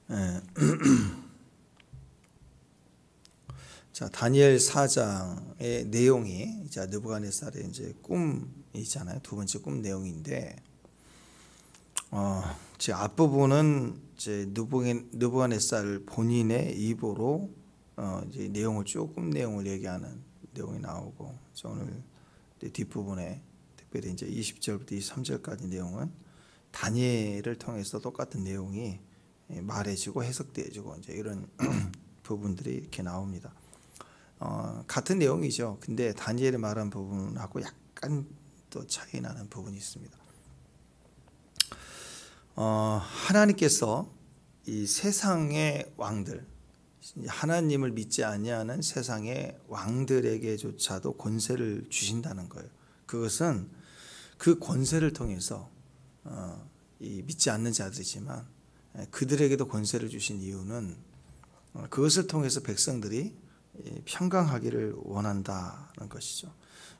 예. 자, 다니엘 4장의 내용이 자 느부갓네살의 이제 꿈이잖아요. 두 번째 꿈 내용인데, 제 앞부분은 이제 느부갓네살 본인의 입으로 이제 내용을 쭉 꿈 내용을 얘기하는 내용이 나오고, 오늘 뒷부분에 특별히 이제 20절부터 23절까지 내용은 다니엘을 통해서 똑같은 내용이 말해지고 해석되어지고 이제 이런 부분들이 이렇게 나옵니다. 같은 내용이죠. 근데 다니엘이 말한 부분하고 약간 또 차이 나는 부분이 있습니다. 하나님께서 이 세상의 왕들, 하나님을 믿지 아니하는 세상의 왕들에게조차도 권세를 주신다는 거예요. 그것은 그 권세를 통해서 이 믿지 않는 자들이지만 그들에게도 권세를 주신 이유는 그것을 통해서 백성들이 평강하기를 원한다는 것이죠.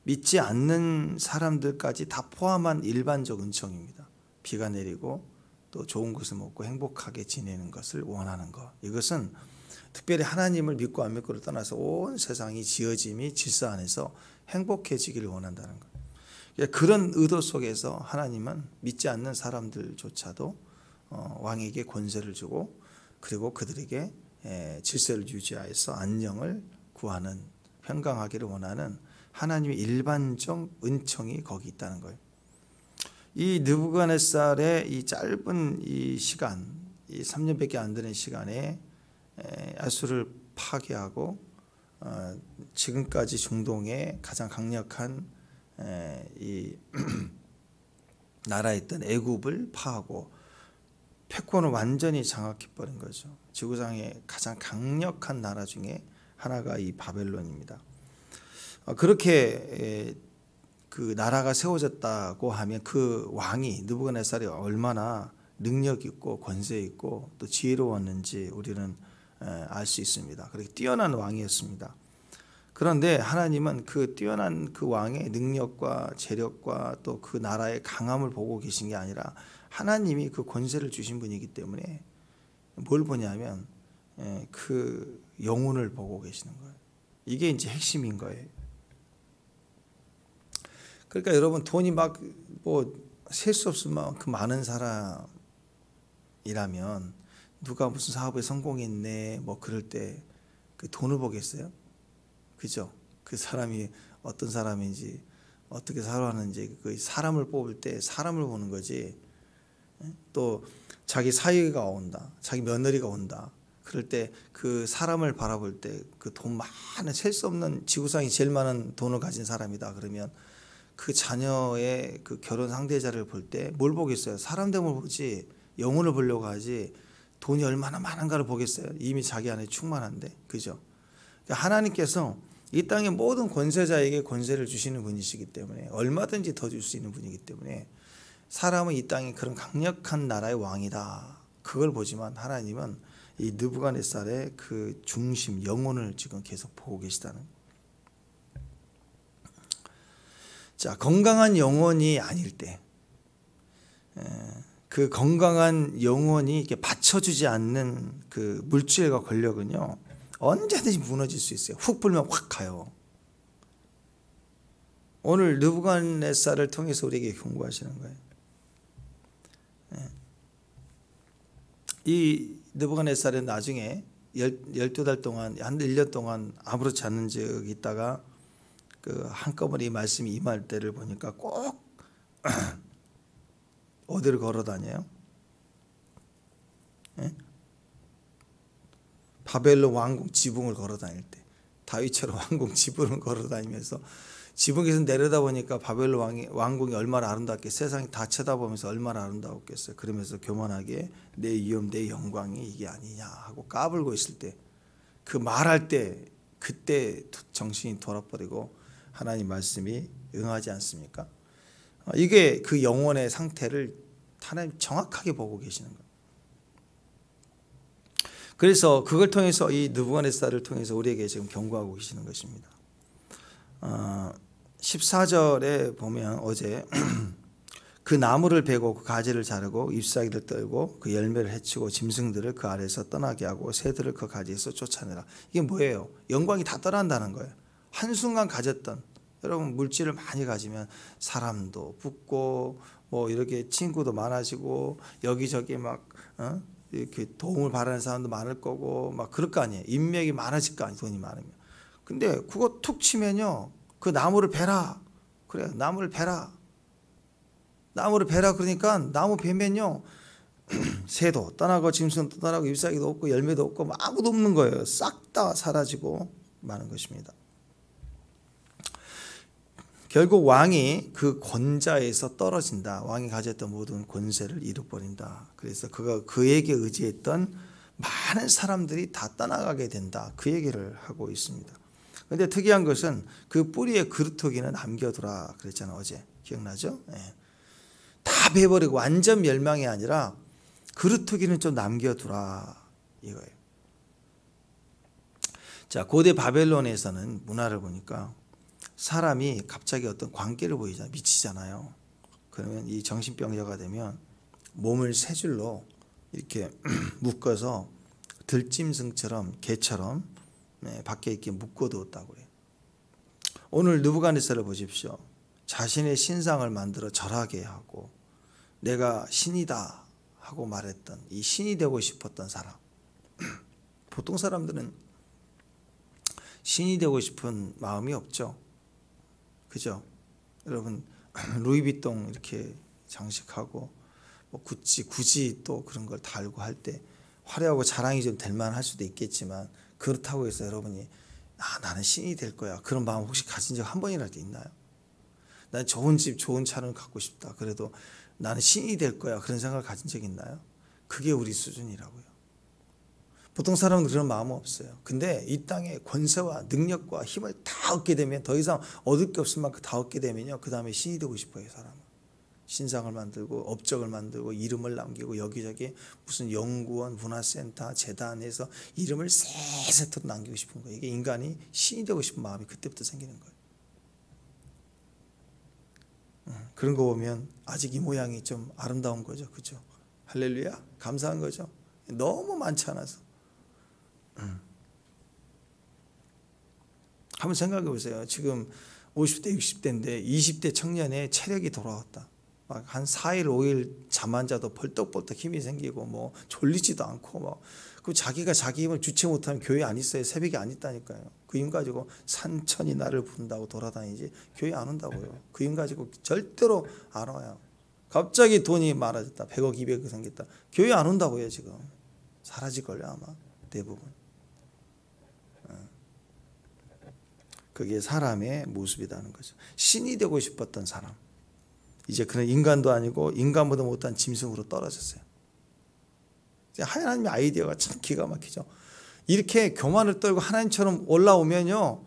믿지 않는 사람들까지 다 포함한 일반적 은총입니다. 비가 내리고 또 좋은 것을 먹고 행복하게 지내는 것을 원하는 것. 이것은 특별히 하나님을 믿고 안 믿고를 떠나서 온 세상이 지어짐이 질서 안에서 행복해지기를 원한다는 것. 그런 의도 속에서 하나님은 믿지 않는 사람들조차도 왕에게 권세를 주고, 그리고 그들에게 질서를 유지하여서 안녕을 구하는, 평강하기를 원하는 하나님의 일반적 은총이 거기 있다는 거예요. 이 느부갓네살의 이 짧은 이 시간, 이 3년밖에 안 되는 시간에 아수르를 파괴하고 지금까지 중동의 가장 강력한 이 나라에 있던 애굽을 파하고 패권을 완전히 장악해버린 거죠. 지구상의 가장 강력한 나라 중에 하나가 이 바벨론입니다. 그렇게 그 나라가 세워졌다고 하면 그 왕이 느부갓네살이 얼마나 능력 있고 권세 있고 또 지혜로웠는지 우리는 알 수 있습니다. 그렇게 뛰어난 왕이었습니다. 그런데 하나님은 그 뛰어난 그 왕의 능력과 재력과 또 그 나라의 강함을 보고 계신 게 아니라 하나님이 그 권세를 주신 분이기 때문에 뭘 보냐면 그 영혼을 보고 계시는 거예요. 이게 이제 핵심인 거예요. 그러니까 여러분, 돈이 막 뭐 셀 수 없을 만큼 많은 사람이라면 누가 무슨 사업에 성공했네 뭐 그럴 때 그 돈을 보겠어요? 그죠? 그 사람이 어떤 사람인지 어떻게 살아왔는지 그 사람을 뽑을 때 사람을 보는 거지. 또 자기 사위가 온다, 자기 며느리가 온다, 그럴 때 그 사람을 바라볼 때 그 돈 많은, 셀 수 없는, 지구상에 제일 많은 돈을 가진 사람이다 그러면 그 자녀의 그 결혼 상대자를 볼 때 뭘 보겠어요? 사람됨을 보지 영혼을 보려고 하지 돈이 얼마나 많은가를 보겠어요? 이미 자기 안에 충만한데. 그죠? 그러니까 하나님께서 이 땅의 모든 권세자에게 권세를 주시는 분이시기 때문에, 얼마든지 더 줄 수 있는 분이기 때문에 사람은 이 땅에 그런 강력한 나라의 왕이다, 그걸 보지만 하나님은 이 느부갓네살의 그 중심, 영혼을 지금 계속 보고 계시다는. 자, 건강한 영혼이 아닐 때, 그 건강한 영혼이 이렇게 받쳐주지 않는 그 물질과 권력은요 언제든지 무너질 수 있어요. 훅 불면 확 가요. 오늘 느부갓네살을 통해서 우리에게 경고하시는 거예요. 이 느부갓네살은 나중에 12달 동안, 한 1년 동안 아무렇지 않은 적이 있다가 그 한꺼번에 이 말씀이 임할 때를 보니까 꼭 어디를 걸어 다녀요? 바벨론 왕궁 지붕을 걸어 다닐 때, 다윗처럼 왕궁 지붕을 걸어 다니면서 지붕에서 내려다 보니까 바벨론 왕궁이 얼마나 아름답게, 세상이 다 쳐다보면서 얼마나 아름다웠겠어요. 그러면서 교만하게 내 위엄, 내 영광이 이게 아니냐 하고 까불고 있을 때, 그 말할 때, 그때 정신이 돌아버리고 하나님 말씀이 응하지 않습니까? 이게 그 영혼의 상태를 하나님 정확하게 보고 계시는 거예요. 그래서 그걸 통해서, 이 느부갓네살을 통해서 우리에게 지금 경고하고 계시는 것입니다. 14절에 보면 어제 그 나무를 베고 그 가지를 자르고 잎사귀를 떨고 그 열매를 해치고 짐승들을 그 아래에서 떠나게 하고 새들을 그 가지에서 쫓아내라. 이게 뭐예요? 영광이 다 떠난다는 거예요. 한순간 가졌던, 여러분 물질을 많이 가지면 사람도 붙고 뭐 이렇게 친구도 많아지고 여기저기 막 이렇게 도움을 바라는 사람도 많을 거고 막 그럴 거 아니에요. 인맥이 많아질 거 아니에요. 돈이 많으면. 근데 그거 툭 치면요, 그 나무를 베라. 그래요. 나무를 베라. 나무를 베라. 그러니까 나무 베면요 새도 떠나고 짐승도 떠나고 잎사귀도 없고 열매도 없고 뭐 아무도 없는 거예요. 싹 다 사라지고 마는 것입니다. 결국 왕이 그 권자에서 떨어진다. 왕이 가졌던 모든 권세를 잃어버린다. 그래서 그에게 의지했던 많은 사람들이 다 떠나가게 된다. 그 얘기를 하고 있습니다. 그런데 특이한 것은 그 뿌리의 그루터기는 남겨두라 그랬잖아요. 어제 기억나죠? 네. 다 베버리고 완전 멸망이 아니라 그루터기는 좀 남겨두라 이거예요. 자, 고대 바벨론에서는 문화를 보니까 사람이 갑자기 어떤 광기를 보이잖아요. 미치잖아요. 그러면 이 정신병자가 되면 몸을 세 줄로 이렇게 묶어서 들짐승처럼 개처럼 밖에 이렇게 묶어두었다고 해요. 오늘 느부갓네살을 보십시오. 자신의 신상을 만들어 절하게 하고 내가 신이다 하고 말했던 이 신이 되고 싶었던 사람. 보통 사람들은 신이 되고 싶은 마음이 없죠. 그죠? 여러분 루이비통 이렇게 장식하고 뭐 구찌 굳이 또 그런 걸 달고 할 때 화려하고 자랑이 좀 될 만할 수도 있겠지만 그렇다고 해서 여러분이 나는 신이 될 거야 그런 마음 혹시 가진 적 한 번이라도 있나요? 난 좋은 집 좋은 차를 갖고 싶다 그래도 나는 신이 될 거야 그런 생각을 가진 적 있나요? 그게 우리 수준이라고요. 보통 사람은 그런 마음은 없어요. 근데 이 땅에 권세와 능력과 힘을 다 얻게 되면 더 이상 얻을 게 없을 만큼 다 얻게 되면요, 그 다음에 신이 되고 싶어요. 사람은 신상을 만들고 업적을 만들고 이름을 남기고 여기저기 무슨 연구원, 문화센터, 재단에서 이름을 세세토록 남기고 싶은 거예요. 이게 인간이 신이 되고 싶은 마음이 그때부터 생기는 거예요. 그런 거 보면 아직 이 모양이 좀 아름다운 거죠. 그죠? 할렐루야. 감사한 거죠. 너무 많지 않아서. 한번 생각해 보세요. 지금 50대 60대인데 20대 청년의 체력이 돌아왔다. 막 한 4일 5일 잠 안 자도 벌떡벌떡 힘이 생기고 뭐 졸리지도 않고 막 그 자기가 자기 힘을 주체 못하면 교회 안 있어요. 새벽에 안 있다니까요. 그 힘 가지고 산천이 나를 부른다고 돌아다니지 교회 안 온다고요. 그 힘 가지고 절대로 안 와요. 갑자기 돈이 많아졌다. 100억 200억 생겼다. 교회 안 온다고요. 지금 사라질걸요 아마 대부분. 그게 사람의 모습이라는 거죠. 신이 되고 싶었던 사람. 이제 그는 인간도 아니고 인간보다 못한 짐승으로 떨어졌어요. 하나님의 아이디어가 참 기가 막히죠. 이렇게 교만을 떨고 하나님처럼 올라오면요,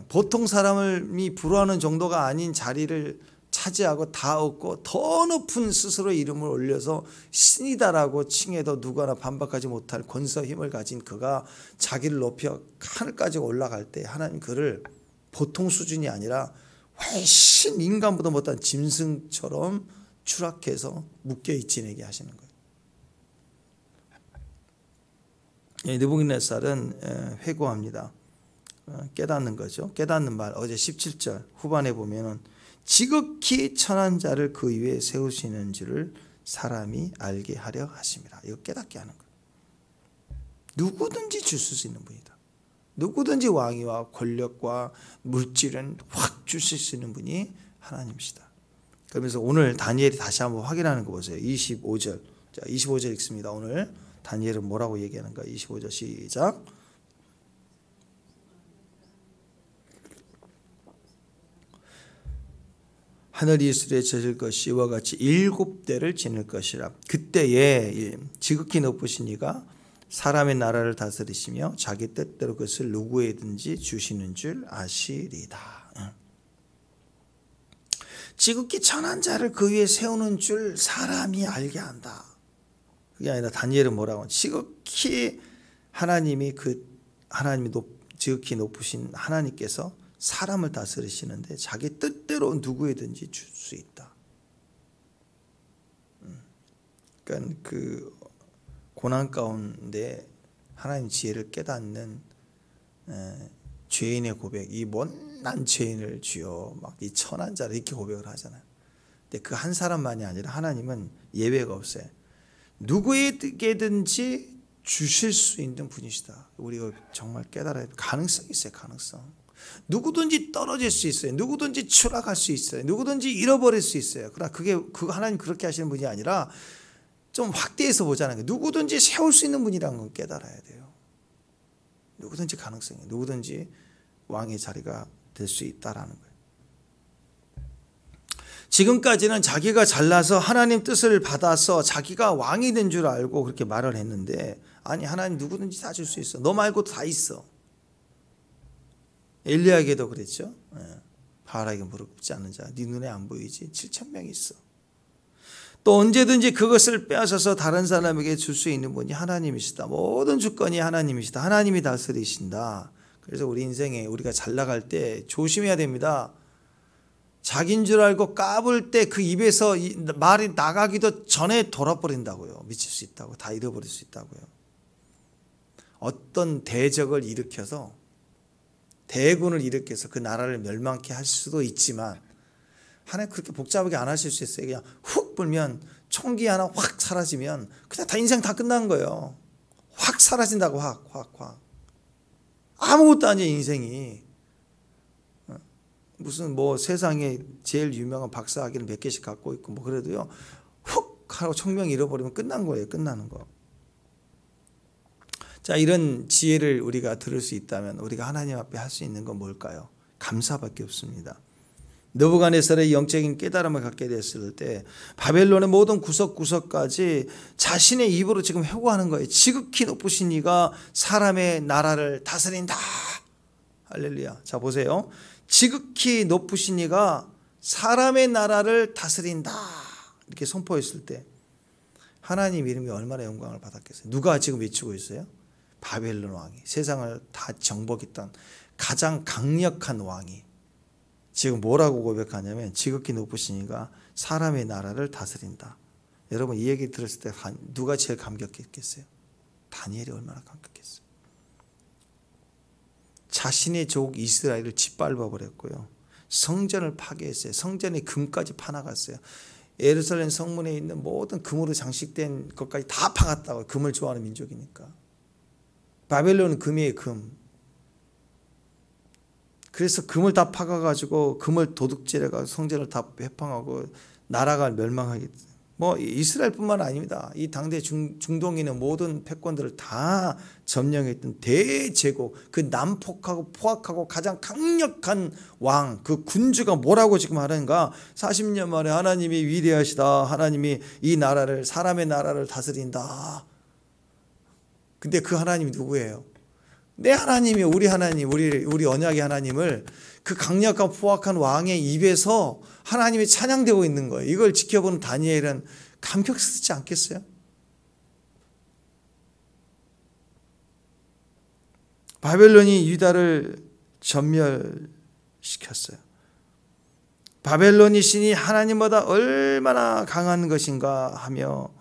보통 사람이 부러워하는 정도가 아닌 자리를 차지하고 다 얻고 더 높은 스스로의 이름을 올려서 신이다라고 칭해도 누구나 반박하지 못할 권세와 힘을 가진 그가 자기를 높여 하늘까지 올라갈 때 하나님 그를 보통 수준이 아니라 훨씬 인간보다 못한 짐승처럼 추락해서 묶여있지내게 하시는 거예요. 느부갓네살은 회고합니다. 깨닫는 거죠. 깨닫는 말 어제 17절 후반에 보면은 지극히 천한 자를 그 위에 세우시는 줄을 사람이 알게 하려 하심이라. 이거 깨닫게 하는 거예요. 누구든지 주실 수 있는 분이다. 누구든지 왕위와 권력과 물질은 확 주실 수 있는 분이 하나님이시다. 그러면서 오늘 다니엘이 다시 한번 확인하는 거 보세요. 25절. 자, 25절 읽습니다. 오늘 다니엘은 뭐라고 얘기하는가? 25절 시작. 하늘이 이스라엘에 젖을 것이 이와 같이 7대를 지닐 것이라. 그때에 지극히 높으신 이가 사람의 나라를 다스리시며 자기 뜻대로 그것을 누구에든지 주시는 줄 아시리다. 지극히 천한 자를 그 위에 세우는 줄 사람이 알게 한다. 그게 아니라 다니엘은 뭐라고? 지극히 하나님이 지극히 높으신 하나님께서 사람을 다스리시는데 자기 뜻대로 누구에든지 줄 수 있다. 그러니까 그 고난 가운데 하나님 지혜를 깨닫는 죄인의 고백, 이 못난 죄인을 주여 막 이 천한 자를 이렇게 고백을 하잖아요. 근데 그 한 사람만이 아니라 하나님은 예외가 없어요. 누구에게든지 주실 수 있는 분이시다. 우리가 정말 깨달아야 돼. 가능성이 있어요. 가능성. 누구든지 떨어질 수 있어요. 누구든지 추락할 수 있어요. 누구든지 잃어버릴 수 있어요. 그러나 그거 하나님 그렇게 하시는 분이 아니라 좀 확대해서 보자는 거예요. 누구든지 세울 수 있는 분이라는 건 깨달아야 돼요. 누구든지 가능성이, 누구든지 왕의 자리가 될 수 있다라는 거예요. 지금까지는 자기가 잘나서 하나님 뜻을 받아서 자기가 왕이 된 줄 알고 그렇게 말을 했는데, 아니 하나님 누구든지 다 줄 수 있어. 너 말고도 다 있어. 엘리야에게도 그랬죠. 바알에게 무릎 꿇지 않는 자, 네 눈에 안 보이지? 7,000명이 있어. 또 언제든지 그것을 빼앗아서 다른 사람에게 줄 수 있는 분이 하나님이시다. 모든 주권이 하나님이시다. 하나님이 다스리신다. 그래서 우리 인생에 우리가 잘 나갈 때 조심해야 됩니다. 자기인 줄 알고 까불 때 그 입에서 말이 나가기도 전에 돌아버린다고요. 미칠 수 있다고, 다 잃어버릴 수 있다고요. 어떤 대적을 일으켜서, 대군을 일으켜서 그 나라를 멸망케 할 수도 있지만 하나님 그렇게 복잡하게 안 하실 수 있어요. 그냥 훅 불면 총기 하나 확 사라지면 그냥 다 인생 다 끝난 거예요. 확 사라진다고. 확 아무것도 아니에요. 인생이 무슨 뭐 세상에 제일 유명한 박사학위는 몇 개씩 갖고 있고 뭐 그래도요, 훅 하고 총명 잃어버리면 끝난 거예요. 끝나는 거. 자, 이런 지혜를 우리가 들을 수 있다면 우리가 하나님 앞에 할 수 있는 건 뭘까요? 감사밖에 없습니다. 느부갓네살의 영적인 깨달음을 갖게 됐을 때 바벨론의 모든 구석구석까지 자신의 입으로 지금 회고하는 거예요. 지극히 높으신 이가 사람의 나라를 다스린다. 할렐루야. 자, 보세요. 지극히 높으신 이가 사람의 나라를 다스린다. 이렇게 선포했을 때 하나님 이름이 얼마나 영광을 받았겠어요. 누가 지금 외치고 있어요? 바벨론 왕이, 세상을 다 정복했던 가장 강력한 왕이 지금 뭐라고 고백하냐면 지극히 높으신 이가 사람의 나라를 다스린다. 여러분 이 얘기 들었을 때 누가 제일 감격했겠어요? 다니엘이 얼마나 감격했어요. 자신의 족 이스라엘을 짓밟아 버렸고요. 성전을 파괴했어요. 성전의 금까지 파나갔어요. 예루살렘 성문에 있는 모든 금으로 장식된 것까지 다 파갔다고요. 금을 좋아하는 민족이니까. 바벨론은 금이에요. 금. 그래서 금을 다 파가가지고 금을 도둑질해가 성전을 다 회팡하고 나라가 멸망하겠죠. 뭐 이스라엘뿐만 아닙니다. 이 당대 중동에 있는 모든 패권들을 다 점령했던 대제국, 그 난폭하고 포악하고 가장 강력한 왕, 그 군주가 뭐라고 지금 하는가? 40년 만에 하나님이 위대하시다. 하나님이 이 나라를, 사람의 나라를 다스린다. 근데 그 하나님이 누구예요? 내 하나님이, 우리 하나님, 우리 언약의 하나님을 그 강력한 포악한 왕의 입에서 하나님이 찬양되고 있는 거예요. 이걸 지켜보는 다니엘은 감격스럽지 않겠어요? 바벨론이 유다를 전멸시켰어요. 바벨론이 신이 하나님보다 얼마나 강한 것인가 하며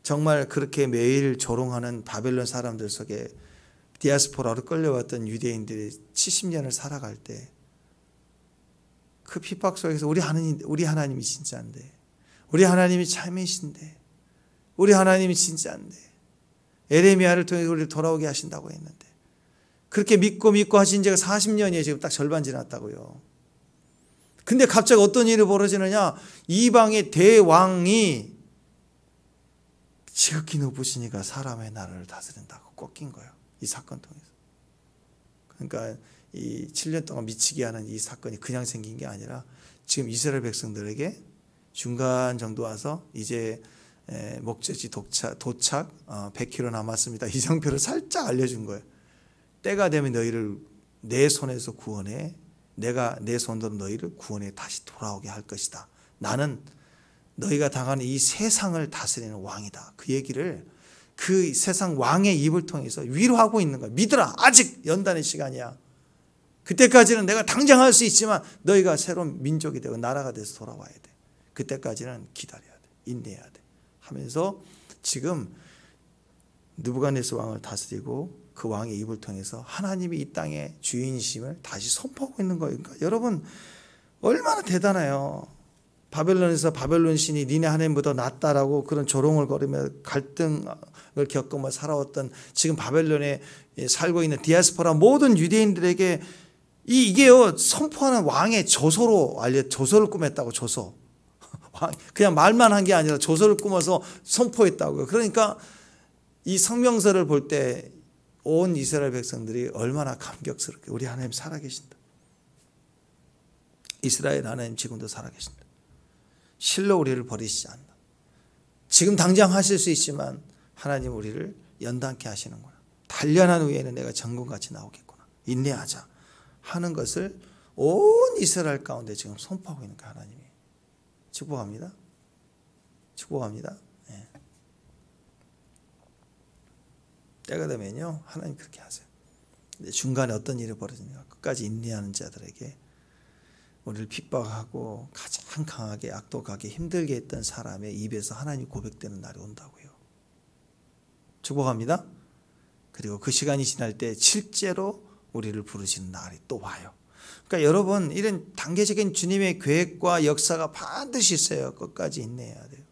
정말 그렇게 매일 조롱하는 바벨론 사람들 속에 디아스포라로 끌려왔던 유대인들이 70년을 살아갈 때 그 핍박 속에서 우리 하나님이 진짜인데, 우리 하나님이 참이신데, 우리 하나님이 진짜인데 에레미야를 통해서 우리를 돌아오게 하신다고 했는데 그렇게 믿고 하신 지가 40년이에요. 지금 딱 절반 지났다고요. 근데 갑자기 어떤 일이 벌어지느냐? 이방의 대왕이 지극히 높으신 이가 사람의 나라를 다스린다고 꺾인 거예요. 이 사건 통해서. 그러니까 이 7년 동안 미치게 하는 이 사건이 그냥 생긴 게 아니라 지금 이스라엘 백성들에게 중간 정도 와서 이제 목적지 도착 100km 남았습니다. 이정표를 살짝 알려준 거예요. 때가 되면 너희를 내 손에서 구원해, 내가 내 손으로 너희를 구원해 다시 돌아오게 할 것이다. 나는 너희가 당하는 이 세상을 다스리는 왕이다. 그 얘기를 그 세상 왕의 입을 통해서 위로하고 있는 거야. 믿으라. 아직 연단의 시간이야. 그때까지는 내가 당장 할 수 있지만 너희가 새로운 민족이 되고 나라가 돼서 돌아와야 돼. 그때까지는 기다려야 돼. 인내해야 돼. 하면서 지금 느부갓네살 왕을 다스리고 그 왕의 입을 통해서 하나님이 이 땅의 주인이심을 다시 선포하고 있는 거예요. 그러니까 여러분 얼마나 대단해요. 바벨론에서 바벨론 신이 니네 하나님보다 낫다라고 그런 조롱을 거리며 갈등을 겪으며 살아왔던 지금 바벨론에 살고 있는 디아스포라 모든 유대인들에게 이게요 선포하는 왕의 조서로 조서를 꾸몄다고. 조서. 그냥 말만 한 게 아니라 조서를 꾸며서 선포했다고요. 그러니까 이 성명서를 볼 때 온 이스라엘 백성들이 얼마나 감격스럽게 우리 하나님 살아계신다. 이스라엘 하나님 지금도 살아계신다. 실로 우리를 버리시지 않는다. 지금 당장 하실 수 있지만 하나님 우리를 연단케 하시는구나. 단련한 후에는 내가 전군같이 나오겠구나. 인내하자 하는 것을 온 이스라엘 가운데 지금 선포하고 있는 거예요. 하나님이. 축복합니다. 축복합니다. 네. 때가 되면요 하나님 그렇게 하세요. 근데 중간에 어떤 일이 벌어지는가, 끝까지 인내하는 자들에게 우리를 핍박하고 가장 강하게 악독하게 힘들게 했던 사람의 입에서 하나님 고백되는 날이 온다고요. 축복합니다. 그리고 그 시간이 지날 때 실제로 우리를 부르시는 날이 또 와요. 그러니까 여러분 이런 단계적인 주님의 계획과 역사가 반드시 있어요. 끝까지 인내해야 돼요.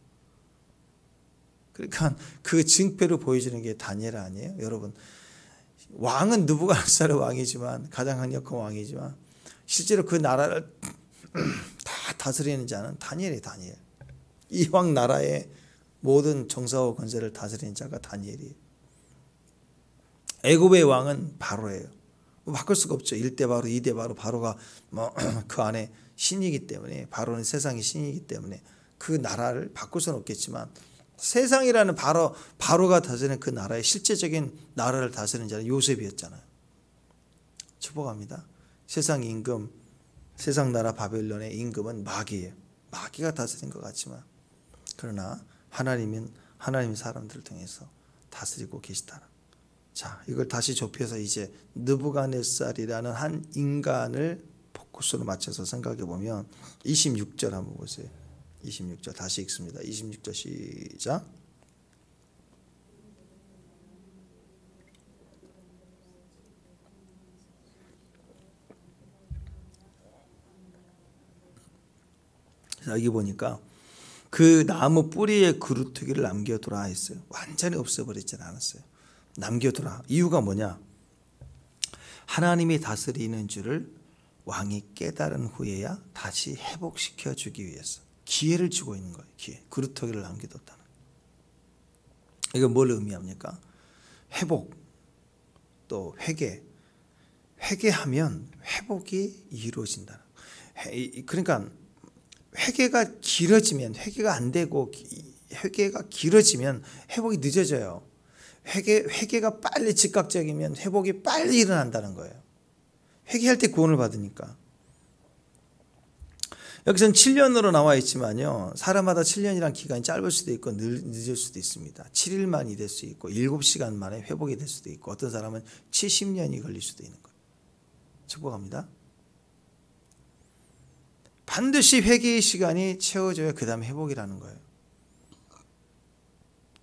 그러니까 그 징표를 보여주는 게 다니엘 아니에요? 여러분 왕은 느부갓네살 왕이지만 가장 강력한 왕이지만 실제로 그 나라를 다 다스리는 자는 다니엘이 다니엘. 이왕 나라의 모든 정사와 권세를 다스리는 자가 다니엘이에요. 애굽의 왕은 바로예요. 바꿀 수가 없죠. 1대 바로, 2대 바로, 바로가 그 안에 신이기 때문에, 바로는 세상의 신이기 때문에 그 나라를 바꿀 수는 없겠지만 세상이라는 바로가 다스리는 그 나라의 실제적인 나라를 다스리는 자는 요셉이었잖아요. 축복합니다. 세상 임금, 세상 나라 바벨론의 임금은 마귀예요. 마귀가 다스린 것 같지만 그러나 하나님은 하나님의 사람들을 통해서 다스리고 계시다는. 자, 이걸 다시 좁혀서 이제 느부갓네살이라는 한 인간을 포커스로 맞춰서 생각해 보면 26절 한번 보세요. 26절 다시 읽습니다. 26절 시작. 자, 여기 보니까 그 나무 뿌리에 그루터기를 남겨두라 했어요. 완전히 없애버리진 않았어요. 남겨두라. 이유가 뭐냐? 하나님이 다스리는 줄을 왕이 깨달은 후에야 다시 회복시켜 주기 위해서 기회를 주고 있는 거예요. 기회. 그루터기를 남겨뒀다는. 이거 뭘 의미합니까? 회복, 또 회개. 회개하면 회복이 이루어진다. 그러니까 회개가 길어지면, 회개가 안 되고 회개가 길어지면 회복이 늦어져요. 회개가 빨리 즉각적이면 회복이 빨리 일어난다는 거예요. 회개할 때 구원을 받으니까. 여기서는 7년으로 나와 있지만요, 사람마다 7년이란 기간이 짧을 수도 있고 늦을 수도 있습니다. 7일만이 될 수 있고 7시간 만에 회복이 될 수도 있고 어떤 사람은 70년이 걸릴 수도 있는 거예요. 축복합니다. 반드시 회개의 시간이 채워져야 그 다음 회복이라는 거예요.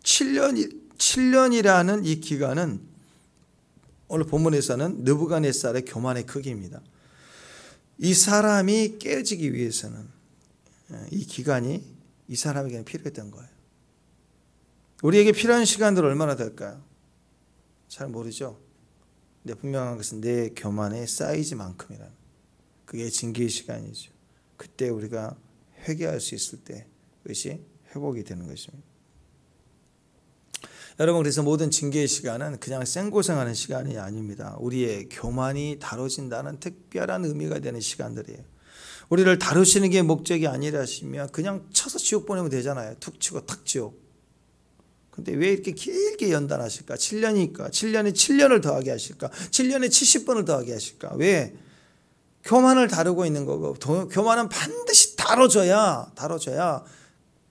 7년이라는 이 기간은 오늘 본문에서는 느부갓네살의 교만의 크기입니다. 이 사람이 깨어지기 위해서는 이 기간이 이 사람에게는 필요했던 거예요. 우리에게 필요한 시간들 얼마나 될까요? 잘 모르죠. 근데 분명한 것은 내 교만의 사이즈만큼이라는, 그게 징계의 시간이죠. 그때 우리가 회개할 수 있을 때 그것이 회복이 되는 것입니다. 여러분, 그래서 모든 징계의 시간은 그냥 생고생하는 시간이 아닙니다. 우리의 교만이 다뤄진다는 특별한 의미가 되는 시간들이에요. 우리를 다루시는 게 목적이 아니라시면 그냥 쳐서 지옥 보내면 되잖아요. 툭 치고 탁 지옥. 근데 왜 이렇게 길게 연단하실까? 7년이니까 7년에 7년을 더하게 하실까? 7년에 70번을 더하게 하실까? 왜? 교만을 다루고 있는 거고, 교만은 반드시 다뤄져야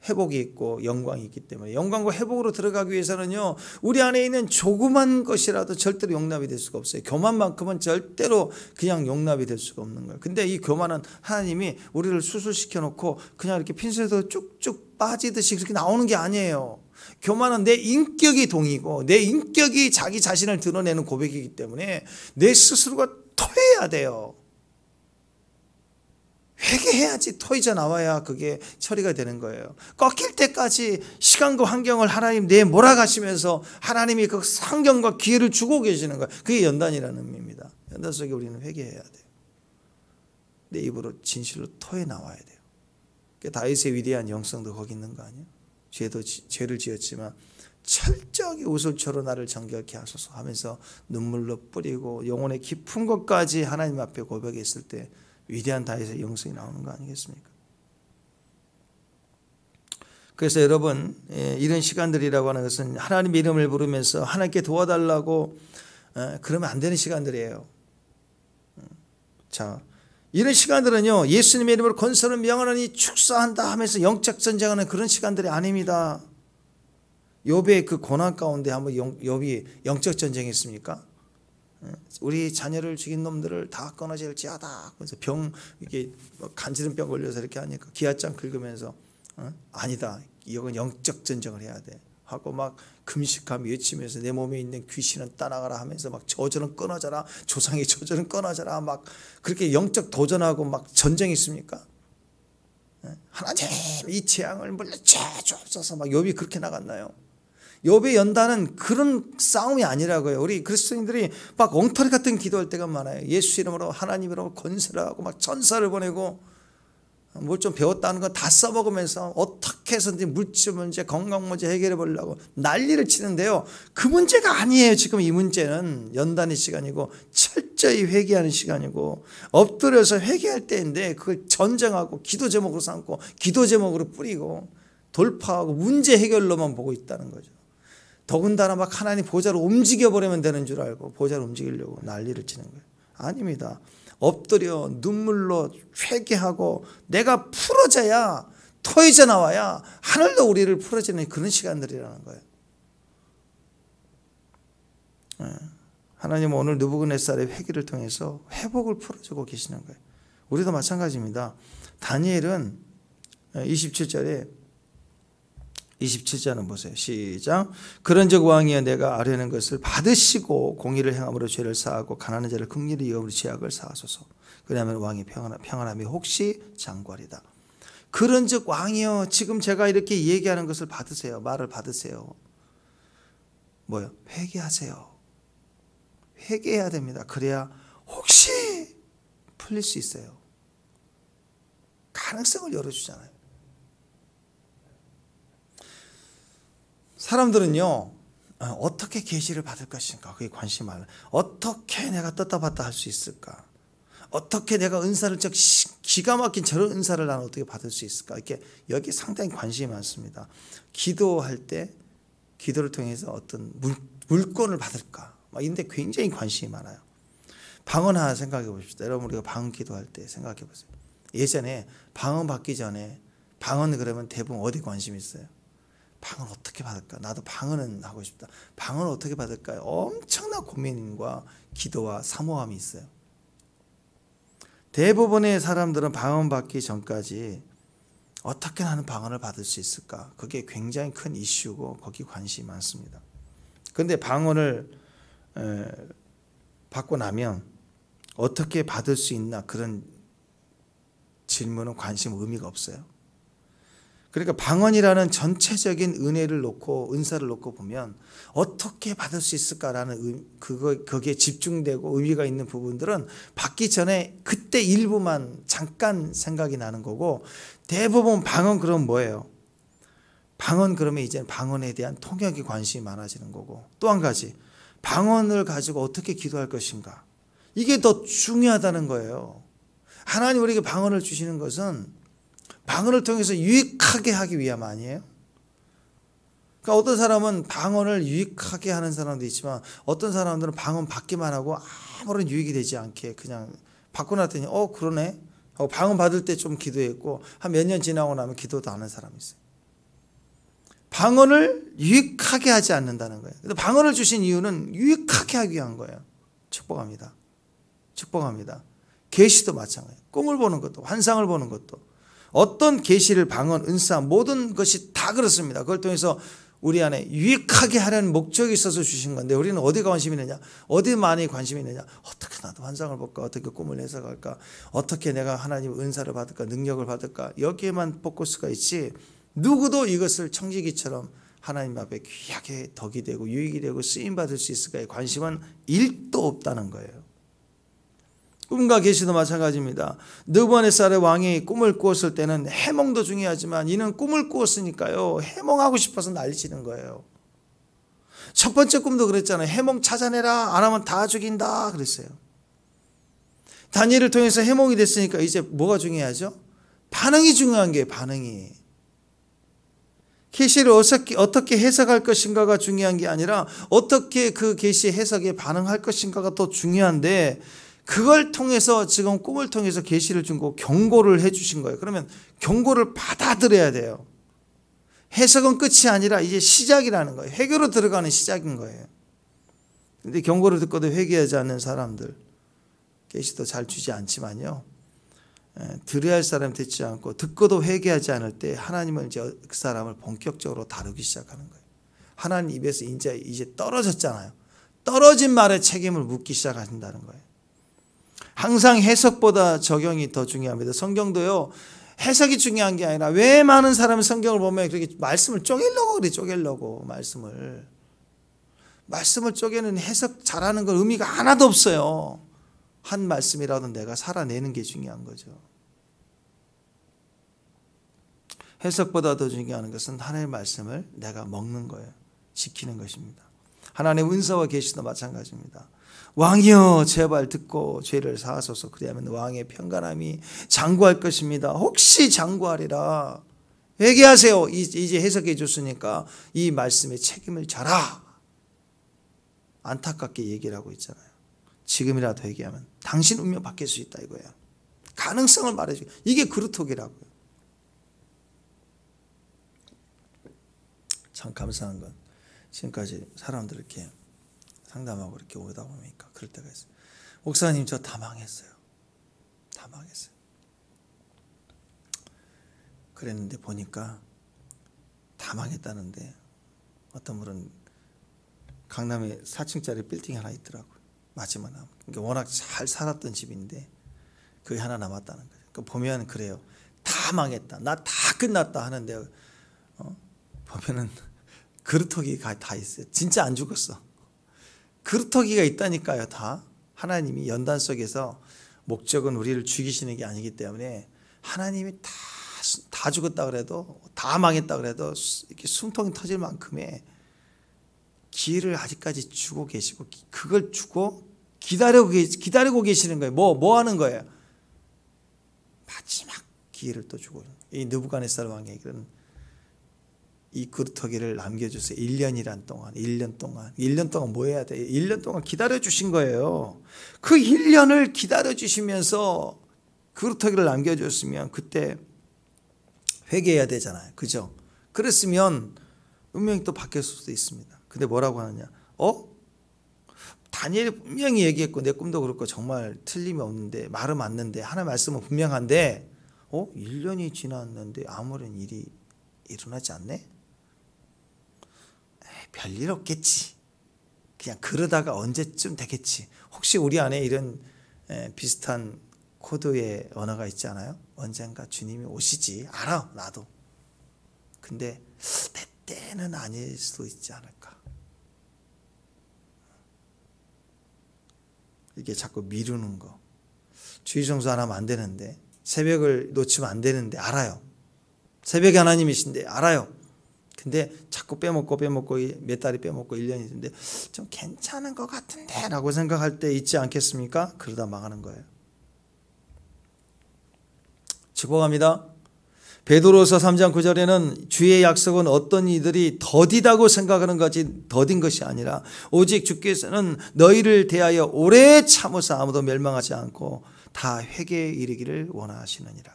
회복이 있고 영광이 있기 때문에, 영광과 회복으로 들어가기 위해서는요, 우리 안에 있는 조그만 것이라도 절대로 용납이 될 수가 없어요. 교만만큼은 절대로 그냥 용납이 될 수가 없는 거예요. 근데 이 교만은 하나님이 우리를 수술시켜 놓고 그냥 이렇게 핀셋으로 쭉쭉 빠지듯이 그렇게 나오는 게 아니에요. 교만은 내 인격이 동이고 내 인격이 자기 자신을 드러내는 고백이기 때문에 내 스스로가 토해야 돼요. 회개해야지 토해져 나와야 그게 처리가 되는 거예요. 꺾일 때까지 시간과 환경을 하나님 내에 몰아가시면서 하나님이 그 환경과 기회를 주고 계시는 거예요. 그게 연단이라는 의미입니다. 연단 속에 우리는 회개해야 돼요. 내 입으로 진실로 토해 나와야 돼요. 다윗의 위대한 영성도 거기 있는 거 아니에요? 죄를 지었지만 철저하게 우슬초로 나를 정결케 하소서 하면서 눈물로 뿌리고 영혼의 깊은 것까지 하나님 앞에 고백했을 때 위대한 다윗의 영성이 나오는 거 아니겠습니까? 그래서 여러분, 이런 시간들이라고 하는 것은 하나님의 이름을 부르면서 하나님께 도와달라고 그러면 안 되는 시간들이에요. 자, 이런 시간들은요, 예수님의 이름으로 권세를 명하노니 축사한다 하면서 영적 전쟁하는 그런 시간들이 아닙니다. 욥의 그 고난 가운데 한번 욥이 영적 전쟁했습니까? 우리 자녀를 죽인 놈들을 다 끊어질지어다. 그래서 이게 간지럼 병 걸려서 이렇게 하니까 기아장 긁으면서 아니다. 이건 영적 전쟁을 해야 돼. 하고 막 금식하며 외치면서 내 몸에 있는 귀신은 떠나가라 하면서 막 저주는 끊어져라. 조상의 저주는 끊어져라. 막 그렇게 영적 도전하고 막 전쟁이 있습니까? 하나님 이 재앙을 물리쳐 주옵소서. 막 욥이 그렇게 나갔나요? 욥의 연단은 그런 싸움이 아니라고요. 우리 그리스도인들이 막 엉터리 같은 기도할 때가 많아요. 예수 이름으로 하나님 이름으로 권세를 하고 막 천사를 보내고 뭘 좀 배웠다는 건 다 써먹으면서 어떻게 해서든지 물질 문제, 건강 문제 해결해 보려고 난리를 치는데요. 그 문제가 아니에요. 지금 이 문제는 연단의 시간이고 철저히 회개하는 시간이고 엎드려서 회개할 때인데 그걸 전쟁하고 기도 제목으로 삼고 기도 제목으로 뿌리고 돌파하고 문제 해결로만 보고 있다는 거죠. 더군다나 막 하나님 보좌로 움직여버리면 되는 줄 알고 보좌를 움직이려고 난리를 치는 거예요. 아닙니다. 엎드려 눈물로 회개하고 내가 풀어져야 토해져 나와야 하늘도 우리를 풀어주는 그런 시간들이라는 거예요. 하나님은 오늘 느부갓네살의 회개를 통해서 회복을 풀어주고 계시는 거예요. 우리도 마찬가지입니다. 다니엘은 27절은 보세요. 시작. 그런즉 왕이여 내가 아뢰는 것을 받으시고 공의를 행함으로 죄를 사하고 가난한 자를 긍휼히 여김으로 죄악을 사하소서. 그러면 왕이 평안함이 혹시 장관이다. 그런즉 왕이여 지금 제가 이렇게 얘기하는 것을 받으세요. 말을 받으세요. 뭐요? 회개하세요. 회개해야 됩니다. 그래야 혹시 풀릴 수 있어요. 가능성을 열어주잖아요. 사람들은요, 어떻게 계시를 받을 것인가 그게 관심이 많아요. 어떻게 내가 떴다 봤다 할 수 있을까? 어떻게 내가 은사를 기가 막힌 저런 은사를 나는 어떻게 받을 수 있을까? 이렇게 여기 상당히 관심이 많습니다. 기도할 때 기도를 통해서 어떤 물권을 받을까? 막 이런데 굉장히 관심이 많아요. 방언 하나 생각해 봅시다. 여러분 우리가 방언 기도할 때 생각해 보세요. 예전에 방언 받기 전에 방언 그러면 대부분 어디 관심이 있어요? 방언 어떻게 받을까? 나도 방언은 하고 싶다. 방언을 어떻게 받을까요? 엄청난 고민과 기도와 사모함이 있어요. 대부분의 사람들은 방언 받기 전까지 어떻게 나는 방언을 받을 수 있을까? 그게 굉장히 큰 이슈고 거기 관심이 많습니다. 그런데 방언을 받고 나면 어떻게 받을 수 있나 그런 질문은 관심 의미가 없어요. 그러니까 방언이라는 전체적인 은혜를 놓고 은사를 놓고 보면 어떻게 받을 수 있을까라는 거기에 집중되고 의미가 있는 부분들은 받기 전에 그때 일부만 잠깐 생각이 나는 거고 대부분 방언 그러면 뭐예요? 방언 그러면 이제 방언에 대한 통역이 관심이 많아지는 거고 또 한 가지 방언을 가지고 어떻게 기도할 것인가 이게 더 중요하다는 거예요. 하나님 우리에게 방언을 주시는 것은 방언을 통해서 유익하게 하기 위함 아니에요? 그러니까 어떤 사람은 방언을 유익하게 하는 사람도 있지만 어떤 사람들은 방언 받기만 하고 아무런 유익이 되지 않게 그냥 받고 났더니 그러네 하고 방언 받을 때 좀 기도했고 한 몇 년 지나고 나면 기도도 안 하는 사람이 있어요. 방언을 유익하게 하지 않는다는 거예요. 근데 방언을 주신 이유는 유익하게 하기 위한 거예요. 축복합니다. 축복합니다. 계시도 마찬가지예요. 꿈을 보는 것도 환상을 보는 것도 어떤 계시를 방언, 은사 모든 것이 다 그렇습니다. 그걸 통해서 우리 안에 유익하게 하려는 목적이 있어서 주신 건데 우리는 어디 관심이 있느냐, 어디 많이 관심이 있느냐, 어떻게 나도 환상을 볼까, 어떻게 꿈을 해석할까, 어떻게 내가 하나님의 은사를 받을까, 능력을 받을까, 여기에만 포커스가 있지 누구도 이것을 청지기처럼 하나님 앞에 귀하게 덕이 되고 유익이 되고 쓰임받을 수 있을까에 관심은 1도 없다는 거예요. 꿈과 계시도 마찬가지입니다. 느부갓네살의 왕이 꿈을 꾸었을 때는 해몽도 중요하지만 이는 꿈을 꾸었으니까요, 해몽하고 싶어서 난리치는 거예요. 첫 번째 꿈도 그랬잖아요. 해몽 찾아내라, 안 하면 다 죽인다 그랬어요. 다니엘을 통해서 해몽이 됐으니까 이제 뭐가 중요하죠? 반응이 중요한 게 반응이. 계시를 어떻게 해석할 것인가가 중요한 게 아니라 어떻게 그 계시 해석에 반응할 것인가가 더 중요한데, 그걸 통해서 지금 꿈을 통해서 계시를 준 거 경고를 해 주신 거예요. 그러면 경고를 받아들여야 돼요. 해석은 끝이 아니라 이제 시작이라는 거예요. 회개로 들어가는 시작인 거예요. 근데 경고를 듣고도 회개하지 않는 사람들, 계시도 잘 주지 않지만요, 들어야 할 사람 듣지 않고 듣고도 회개하지 않을 때 하나님은 이제 그 사람을 본격적으로 다루기 시작하는 거예요. 하나님 입에서 이제 떨어졌잖아요. 떨어진 말에 책임을 묻기 시작하신다는 거예요. 항상 해석보다 적용이 더 중요합니다. 성경도요, 해석이 중요한 게 아니라 왜 많은 사람이 성경을 보면 그렇게 말씀을 쪼개려고 그래, 쪼개려고 말씀을 쪼개는 해석 잘하는 건 의미가 하나도 없어요. 한 말씀이라도 내가 살아내는 게 중요한 거죠. 해석보다 더 중요한 것은 하나님의 말씀을 내가 먹는 거예요. 지키는 것입니다. 하나님의 은사와 계시도 마찬가지입니다. 왕이여 제발 듣고 죄를 사하소서. 그리하면 왕의 평강함이 장구할 것입니다. 혹시 장구하리라. 회개하세요. 이제 해석해 줬으니까 이 말씀에 책임을 져라. 안타깝게 얘기를 하고 있잖아요. 지금이라도 회개하면 당신 운명 바뀔 수 있다 이거예요. 가능성을 말해주고, 이게 그루터기라고요. 참 감사한 건 지금까지 사람들 이렇게 상담하고 이렇게 오다 보니까 그럴 때가 있어요. 목사님 저 다 망했어요. 다 망했어요. 그랬는데 보니까 다 망했다는데 어떤 분은 강남에 4층짜리 빌딩 하나 있더라고요. 마지막 남. 그러니까 워낙 잘 살았던 집인데 그게 하나 남았다는 거죠. 그러니까 보면 그래요. 다 망했다. 나 다 끝났다 하는데 보면은 그루터기가 다 있어요. 진짜 안 죽었어. 그루터기가 있다니까요. 다 하나님이 연단 속에서 목적은 우리를 죽이시는 게 아니기 때문에 하나님이 다 죽었다 그래도, 다 망했다 그래도 이렇게 숨통이 터질 만큼의 기회를 아직까지 주고 계시고, 그걸 주고 기다리고 계시는 거예요. 뭐 하는 거예요? 마지막 기회를 또 주고. 이 느부갓네살 왕에게는 이 그루터기를 남겨주세요. 1년 동안 1년 동안 뭐 해야 돼? 1년 동안 기다려주신 거예요. 그 1년을 기다려주시면서 그루터기를 남겨줬으면 그때 회개해야 되잖아요. 그죠? 그랬으면 운명이 또 바뀔 수도 있습니다. 근데 뭐라고 하느냐? 다니엘이 분명히 얘기했고 내 꿈도 그렇고 정말 틀림이 없는데, 말은 맞는데, 하나님의 말씀은 분명한데 1년이 지났는데 아무런 일이 일어나지 않네? 별일 없겠지. 그냥 그러다가 언제쯤 되겠지. 혹시 우리 안에 이런 비슷한 코드의 언어가 있지 않아요? 언젠가 주님이 오시지. 알아, 나도. 근데 내 때는 아닐 수도 있지 않을까. 이게 자꾸 미루는 거. 주의성수 안 하면 안 되는데, 새벽을 놓치면 안 되는데 알아요. 새벽에 하나님이신데 알아요. 근데 자꾸 빼먹고 몇 달이 빼먹고 1년이 됐는데 좀 괜찮은 것 같은데 라고 생각할 때 있지 않겠습니까? 그러다 망하는 거예요. 축복합니다. 베드로서 3장 9절에는 주의 약속은 어떤 이들이 더디다고 생각하는 것이 더딘 것이 아니라 오직 주께서는 너희를 대하여 오래 참으사 아무도 멸망하지 않고 다 회개에 이르기를 원하시느니라.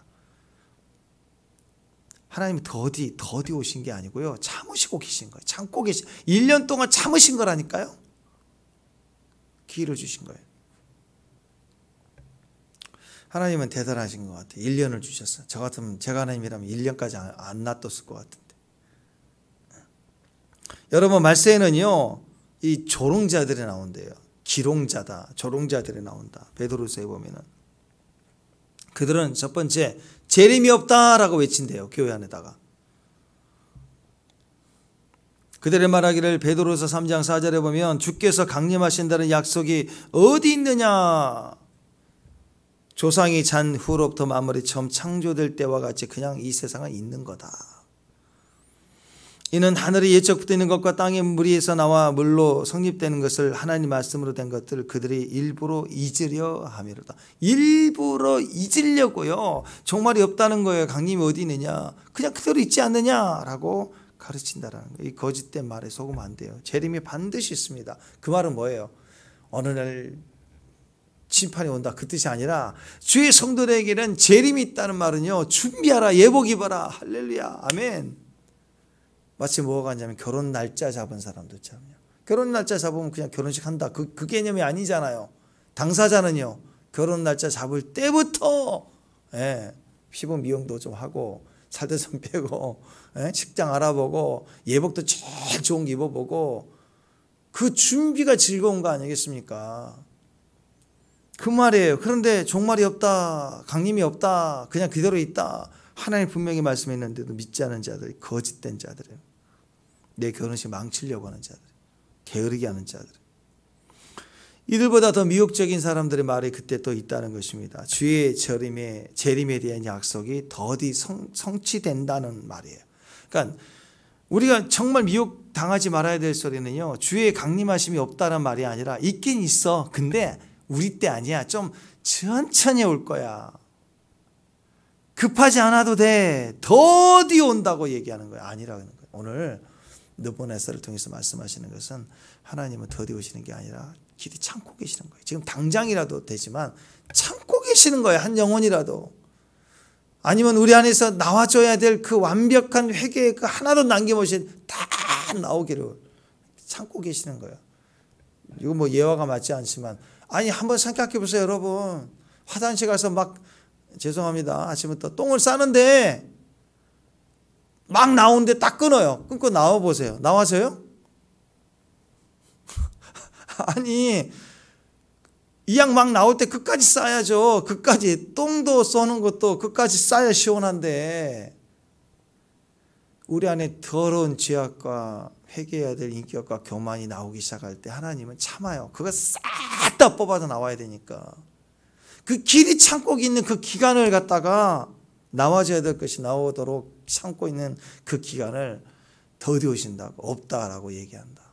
하나님이 더디 오신 게 아니고요, 참으시고 계신 거예요. 참고 1년 동안 참으신 거라니까요. 기회를 주신 거예요. 하나님은 대단하신 것 같아요. 1년을 주셨어요. 저 같으면 제가 하나님이라면 1년까지 안 놔뒀을 것 같은데. 여러분 말세에는요 이 조롱자들이 나온대요. 기롱자다, 조롱자들이 나온다. 베드로서에 보면은 그들은 첫 번째 재림이 없다라고 외친대요. 교회 안에다가. 그들의 말하기를 베드로서 3장 4절에 보면 주께서 강림하신다는 약속이 어디 있느냐. 조상이 잔 후로부터 만물이 처음 창조될 때와 같이 그냥 이 세상은 있는 거다. 이는 하늘의 예적부터 있는 것과 땅의 무리에서 나와 물로 성립되는 것을 하나님 말씀으로 된 것들을 그들이 일부러 잊으려 함이로다. 일부러 잊으려고요. 종말이 없다는 거예요. 강림이 어디 있느냐. 그냥 그대로 있지 않느냐라고 가르친다라는 거예요. 이 거짓된 말에 속으면 안 돼요. 재림이 반드시 있습니다. 그 말은 뭐예요? 어느 날 심판이 온다 그 뜻이 아니라 주의 성도들에게는 재림이 있다는 말은요. 준비하라, 예복 입어라. 할렐루야, 아멘. 마치 뭐가 있냐면 결혼 날짜 잡은 사람도 있잖아요. 결혼 날짜 잡으면 그냥 결혼식 한다. 그 개념이 아니잖아요. 당사자는요. 결혼 날짜 잡을 때부터 피부 미용도 좀 하고 살도 좀 빼고 식장 알아보고 예복도 제일 좋은 거 입어보고 그 준비가 즐거운 거 아니겠습니까? 그 말이에요. 그런데 종말이 없다. 강림이 없다. 그냥 그대로 있다. 하나님 분명히 말씀했는데도 믿지 않은 자들이 거짓된 자들이에요. 내 결혼식 망치려고 하는 자들, 게으르게 하는 자들. 이들보다 더 미혹적인 사람들의 말이 그때 또 있다는 것입니다. 주의 재림에 대한 약속이 더디 성취된다는 말이에요. 그러니까 우리가 정말 미혹당하지 말아야 될 소리는요. 주의 강림하심이 없다는 말이 아니라 있긴 있어. 근데 우리 때 아니야. 좀 천천히 올 거야. 급하지 않아도 돼. 더디 온다고 얘기하는 거야. 아니라는 거예요. 오늘 느보네서를 통해서 말씀하시는 것은 하나님은 더디 오시는 게 아니라 길이 참고 계시는 거예요. 지금 당장이라도 되지만 참고 계시는 거예요. 한 영혼이라도. 아니면 우리 안에서 나와줘야 될 그 완벽한 회개의 그 하나도 남김없이 다 나오기를 참고 계시는 거예요. 이거 뭐 예화가 맞지 않지만 아니 한번 생각해 보세요. 여러분 화장실 가서 막 죄송합니다. 아침부터 똥을 싸는데 막 나오는데 딱 끊어요. 끊고 나와 보세요. 나와서요? 아니 이 양 막 나올 때 끝까지 싸야죠. 끝까지 똥도 쏘는 것도 끝까지 싸야 시원한데 우리 안에 더러운 죄악과 회개해야 될 인격과 교만이 나오기 시작할 때 하나님은 참아요. 그거 싹 다 뽑아서 나와야 되니까 그 길이 참고 있는 그 기간을 갖다가 나와줘야 될 것이 나오도록 참고 있는 그 기간을 더디 오신다고 없다라고 얘기한다.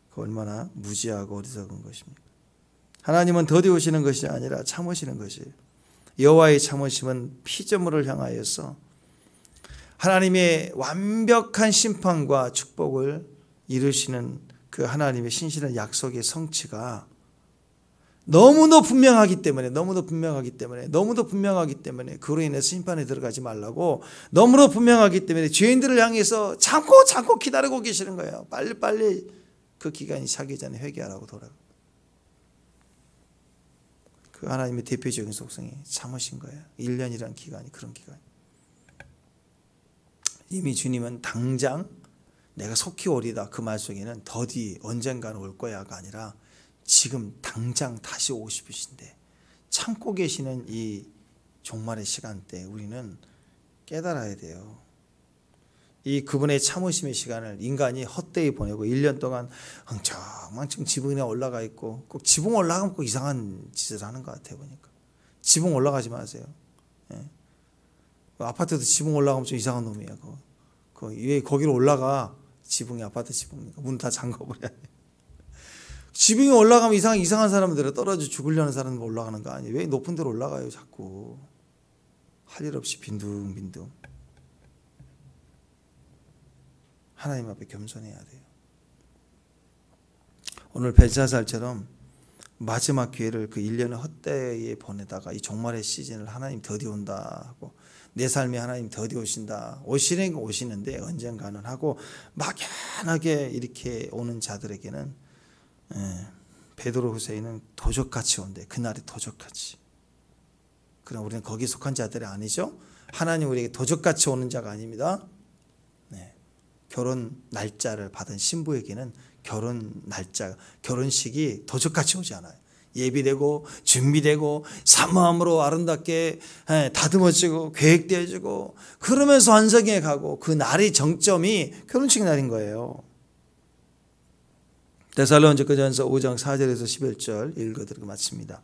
그 얼마나 무지하고 어리석은 것입니까? 하나님은 더디 오시는 것이 아니라 참으시는 것이에요. 여호와의 참으심은 피조물을 향하여서 하나님의 완벽한 심판과 축복을 이루시는 그 하나님의 신실한 약속의 성취가 너무도 분명하기 때문에 그로 인해서 심판에 들어가지 말라고 너무도 분명하기 때문에 죄인들을 향해서 참고 기다리고 계시는 거예요. 빨리 그 기간이 차기 전에 회개하라고 돌아가. 그 하나님의 대표적인 속성이 참으신 거예요. 1년이라는 기간이 그런 기간이에요. 이미 주님은 당장 내가 속히 오리다 그 말 속에는 더디 언젠가는 올 거야가 아니라 지금 당장 다시 오고 싶으신데 참고 계시는 이 종말의 시간대에 우리는 깨달아야 돼요. 이 그분의 참으심의 시간을 인간이 헛되이 보내고 1년 동안 엉청망청 지붕에 올라가 있고 꼭 지붕 올라가면 꼭 이상한 짓을 하는 것 같아요. 보니까 지붕 올라가지 마세요. 아파트도 지붕 올라가면 좀 이상한 놈이야. 왜 거기로 올라가? 지붕이 아파트 지붕이니까 문 다 잠궈버려야 돼. 지붕이 올라가면 이상한 사람들은 떨어져 죽으려는 사람들 올라가는 거 아니에요? 왜 높은 데로 올라가요? 자꾸 할 일 없이 빈둥빈둥. 하나님 앞에 겸손해야 돼요. 오늘 벨사살처럼 마지막 기회를 그 1년을 헛되이 보내다가 이 종말의 시즌을 하나님 더디 온다 하고 내 삶에 하나님 더디 오신다. 오시는데 언젠가는 하고 막연하게 이렇게 오는 자들에게는 베드로후서에는 도적같이 온대. 그날이 도적같이. 그럼 우리는 거기에 속한 자들이 아니죠. 하나님 우리에게 도적같이 오는 자가 아닙니다. 결혼 날짜를 받은 신부에게는 결혼식이 도적같이 오지 않아요. 예비되고 준비되고 사모함으로 아름답게 다듬어지고 계획되어지고 그러면서 환성에 가고 그 날이 정점이 결혼식 날인 거예요. 데살로니가전서 5장 4절에서 11절 읽어드리고 마칩니다.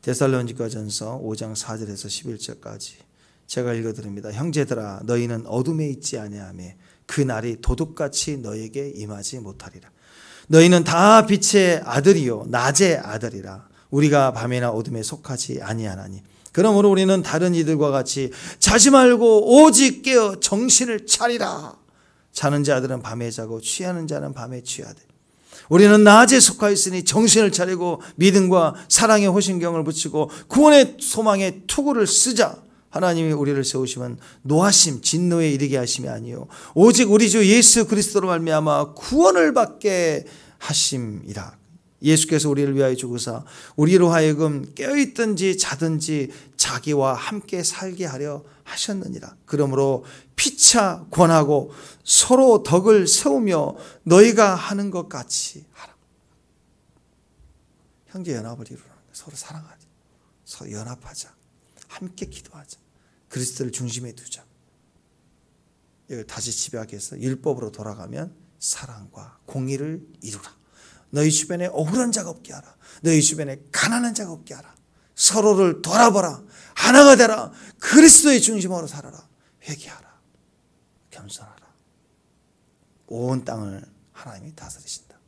데살로니가전서 5장 4절에서 11절까지 제가 읽어드립니다. 형제들아 너희는 어둠에 있지 아니하며 그 날이 도둑같이 너희에게 임하지 못하리라. 너희는 다 빛의 아들이요 낮의 아들이라. 우리가 밤이나 어둠에 속하지 아니하나니 그러므로 우리는 다른 이들과 같이 자지 말고 오직 깨어 정신을 차리라. 자는 자들은 밤에 자고 취하는 자는 밤에 취하되 우리는 낮에 속하 있으니 정신을 차리고 믿음과 사랑의 호신경을 붙이고 구원의 소망의 투구를 쓰자. 하나님이 우리를 세우시면 노하심 진노에 이르게 하심이 아니요 오직 우리 주 예수 그리스도로 말미암아 구원을 받게 하심이라. 예수께서 우리를 위하여 죽으사 우리로 하여금 깨어있든지 자든지 자기와 함께 살게 하려 하셨느니라. 그러므로 피차 권하고 서로 덕을 세우며 너희가 하는 것 같이 하라. 형제 연합을 이루라. 서로 사랑하자. 서로 연합하자. 함께 기도하자. 그리스도를 중심에 두자. 이걸 다시 집요하게 해서 율법으로 돌아가면 사랑과 공의를 이루라. 너희 주변에 억울한 자가 없게 하라. 너희 주변에 가난한 자가 없게 하라. 서로를 돌아보라. 하나가 되라. 그리스도의 중심으로 살아라. 회개하라. 겸손하라. 온 땅을 하나님이 다스리신다.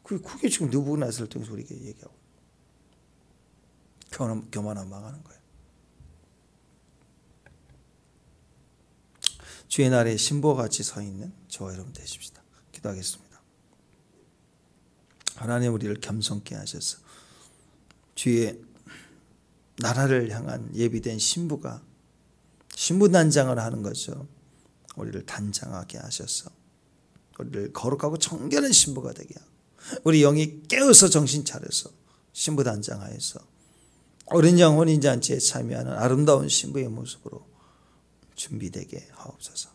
그게 지금 느부갓네살을 통해서 우리에게 얘기하고 교만한 망하는 거예요. 주의 날에 신부같이 서 있는 저와 여러분 되십시다. 기도하겠습니다. 하나님 우리를 겸손케 하셔서 주의 나라를 향한 예비된 신부가 신부단장을 하는 거죠. 우리를 단장하게 하셔서 우리를 거룩하고 정결한 신부가 되게 하고 우리 영이 깨어서 정신 차려서 신부단장하여서 어린 양 혼인잔치에 참여하는 아름다운 신부의 모습으로 준비되게 하옵소서.